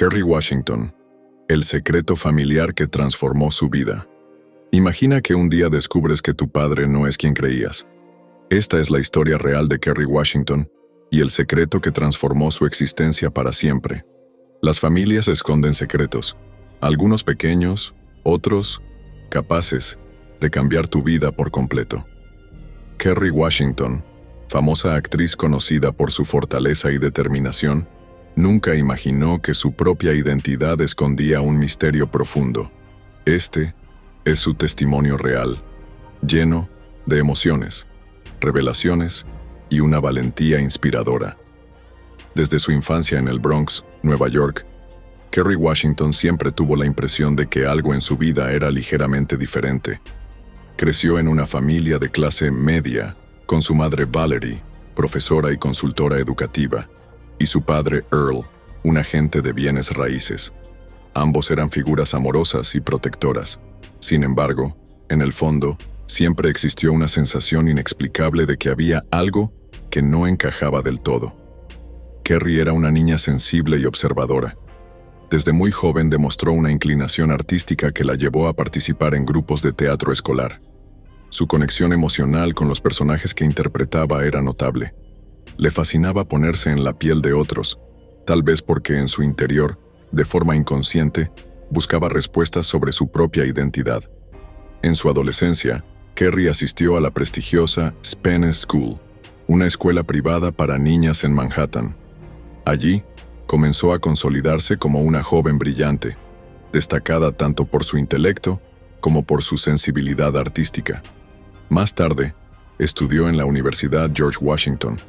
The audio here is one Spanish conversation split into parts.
Kerry Washington, el secreto familiar que transformó su vida. Imagina que un día descubres que tu padre no es quien creías. Esta es la historia real de Kerry Washington y el secreto que transformó su existencia para siempre. Las familias esconden secretos, algunos pequeños, otros capaces de cambiar tu vida por completo. Kerry Washington, famosa actriz conocida por su fortaleza y determinación, nunca imaginó que su propia identidad escondía un misterio profundo. Este es su testimonio real, lleno de emociones, revelaciones y una valentía inspiradora. Desde su infancia en el Bronx, Nueva York, Kerry Washington siempre tuvo la impresión de que algo en su vida era ligeramente diferente. Creció en una familia de clase media, con su madre Valerie, profesora y consultora educativa, y su padre Earl, un agente de bienes raíces. Ambos eran figuras amorosas y protectoras. Sin embargo, en el fondo, siempre existió una sensación inexplicable de que había algo que no encajaba del todo. Kerry era una niña sensible y observadora. Desde muy joven demostró una inclinación artística que la llevó a participar en grupos de teatro escolar. Su conexión emocional con los personajes que interpretaba era notable. Le fascinaba ponerse en la piel de otros, tal vez porque en su interior, de forma inconsciente, buscaba respuestas sobre su propia identidad. En su adolescencia, Kerry asistió a la prestigiosa Spanish School, una escuela privada para niñas en Manhattan. Allí, comenzó a consolidarse como una joven brillante, destacada tanto por su intelecto como por su sensibilidad artística. Más tarde, estudió en la Universidad George Washington,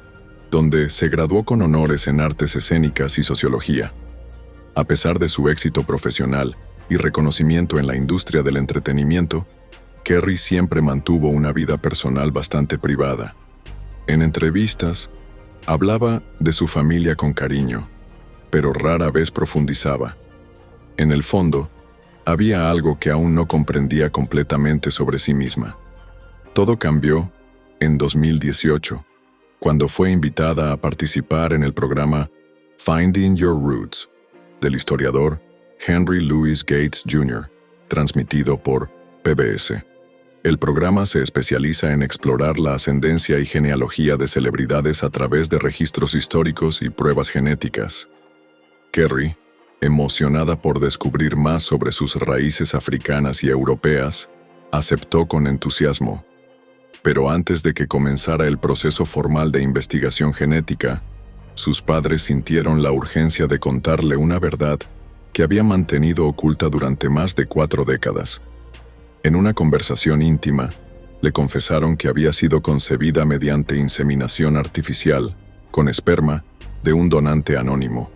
donde se graduó con honores en artes escénicas y sociología. A pesar de su éxito profesional y reconocimiento en la industria del entretenimiento, Kerry siempre mantuvo una vida personal bastante privada. En entrevistas, hablaba de su familia con cariño, pero rara vez profundizaba. En el fondo, había algo que aún no comprendía completamente sobre sí misma. Todo cambió en 2018, cuando fue invitada a participar en el programa Finding Your Roots, del historiador Henry Louis Gates Jr., transmitido por PBS. El programa se especializa en explorar la ascendencia y genealogía de celebridades a través de registros históricos y pruebas genéticas. Kerry, emocionada por descubrir más sobre sus raíces africanas y europeas, aceptó con entusiasmo. Pero antes de que comenzara el proceso formal de investigación genética, sus padres sintieron la urgencia de contarle una verdad que había mantenido oculta durante más de 4 décadas. En una conversación íntima, le confesaron que había sido concebida mediante inseminación artificial, con esperma, de un donante anónimo.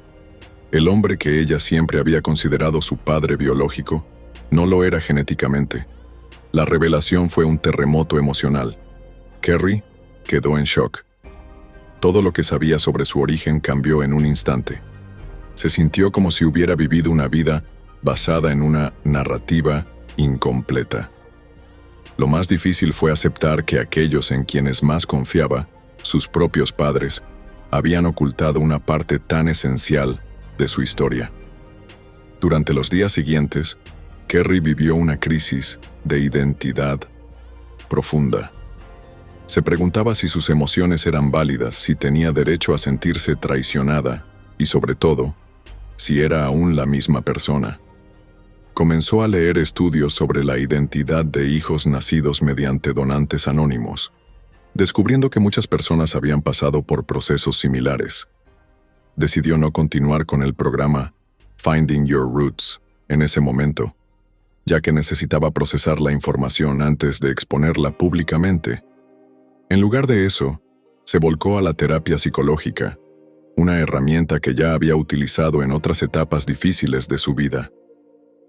El hombre que ella siempre había considerado su padre biológico, no lo era genéticamente. La revelación fue un terremoto emocional. Kerry quedó en shock. Todo lo que sabía sobre su origen cambió en un instante. Se sintió como si hubiera vivido una vida basada en una narrativa incompleta. Lo más difícil fue aceptar que aquellos en quienes más confiaba, sus propios padres, habían ocultado una parte tan esencial de su historia. Durante los días siguientes, Kerry vivió una crisis de identidad profunda. Se preguntaba si sus emociones eran válidas, si tenía derecho a sentirse traicionada y, sobre todo, si era aún la misma persona. Comenzó a leer estudios sobre la identidad de hijos nacidos mediante donantes anónimos, descubriendo que muchas personas habían pasado por procesos similares. Decidió no continuar con el programa Finding Your Roots en ese momento, ya que necesitaba procesar la información antes de exponerla públicamente. En lugar de eso, se volcó a la terapia psicológica, una herramienta que ya había utilizado en otras etapas difíciles de su vida.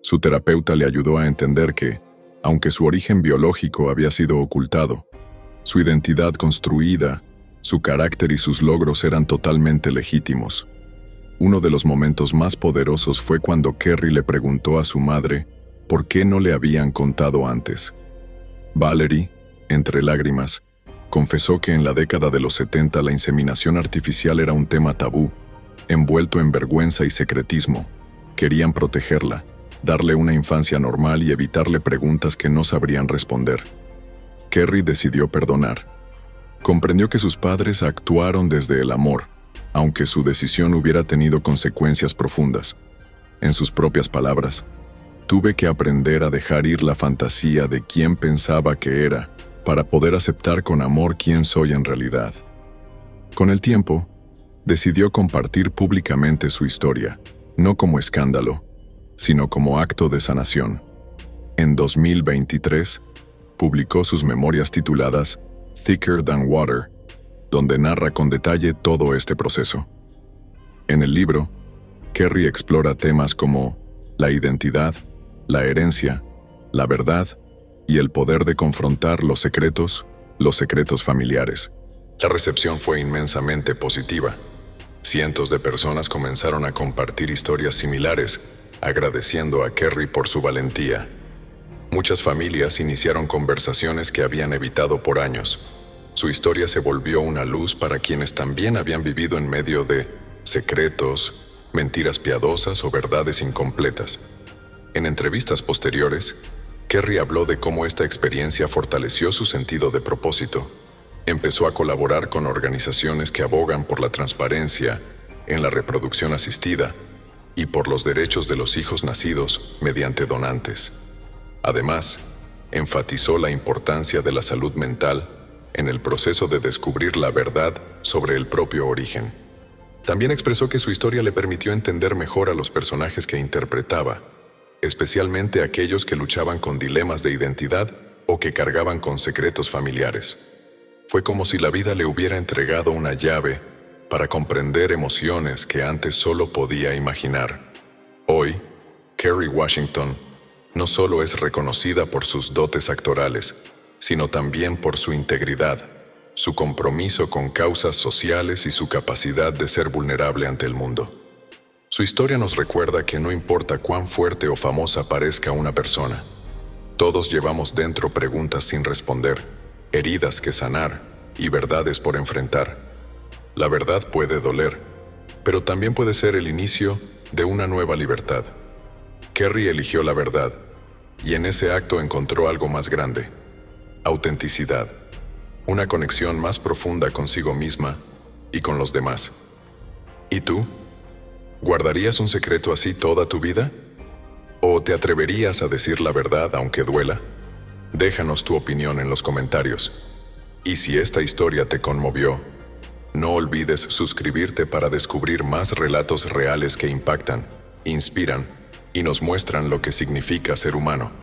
Su terapeuta le ayudó a entender que, aunque su origen biológico había sido ocultado, su identidad construida, su carácter y sus logros eran totalmente legítimos. Uno de los momentos más poderosos fue cuando Kerry le preguntó a su madre por qué no le habían contado antes. Valerie, entre lágrimas, confesó que en la década de los 70 la inseminación artificial era un tema tabú, envuelto en vergüenza y secretismo. Querían protegerla, darle una infancia normal y evitarle preguntas que no sabrían responder. Kerry decidió perdonar. Comprendió que sus padres actuaron desde el amor, aunque su decisión hubiera tenido consecuencias profundas. En sus propias palabras, tuve que aprender a dejar ir la fantasía de quién pensaba que era, para poder aceptar con amor quién soy en realidad. Con el tiempo, decidió compartir públicamente su historia, no como escándalo, sino como acto de sanación. En 2023, publicó sus memorias tituladas Thicker Than Water, donde narra con detalle todo este proceso. En el libro, Kerry explora temas como la identidad, la herencia, la verdad y el poder de confrontar los secretos familiares. La recepción fue inmensamente positiva. Cientos de personas comenzaron a compartir historias similares, agradeciendo a Kerry por su valentía. Muchas familias iniciaron conversaciones que habían evitado por años. Su historia se volvió una luz para quienes también habían vivido en medio de secretos, mentiras piadosas o verdades incompletas. En entrevistas posteriores, Kerry habló de cómo esta experiencia fortaleció su sentido de propósito. Empezó a colaborar con organizaciones que abogan por la transparencia en la reproducción asistida y por los derechos de los hijos nacidos mediante donantes. Además, enfatizó la importancia de la salud mental en el proceso de descubrir la verdad sobre el propio origen. También expresó que su historia le permitió entender mejor a los personajes que interpretaba, especialmente aquellos que luchaban con dilemas de identidad o que cargaban con secretos familiares. Fue como si la vida le hubiera entregado una llave para comprender emociones que antes solo podía imaginar. Hoy, Kerry Washington no solo es reconocida por sus dotes actorales, sino también por su integridad, su compromiso con causas sociales y su capacidad de ser vulnerable ante el mundo. Su historia nos recuerda que no importa cuán fuerte o famosa parezca una persona, todos llevamos dentro preguntas sin responder, heridas que sanar y verdades por enfrentar. La verdad puede doler, pero también puede ser el inicio de una nueva libertad. Kerry eligió la verdad, y en ese acto encontró algo más grande: autenticidad, una conexión más profunda consigo misma y con los demás. ¿Y tú? ¿Guardarías un secreto así toda tu vida? ¿O te atreverías a decir la verdad aunque duela? Déjanos tu opinión en los comentarios. Y si esta historia te conmovió, no olvides suscribirte para descubrir más relatos reales que impactan, inspiran y nos muestran lo que significa ser humano.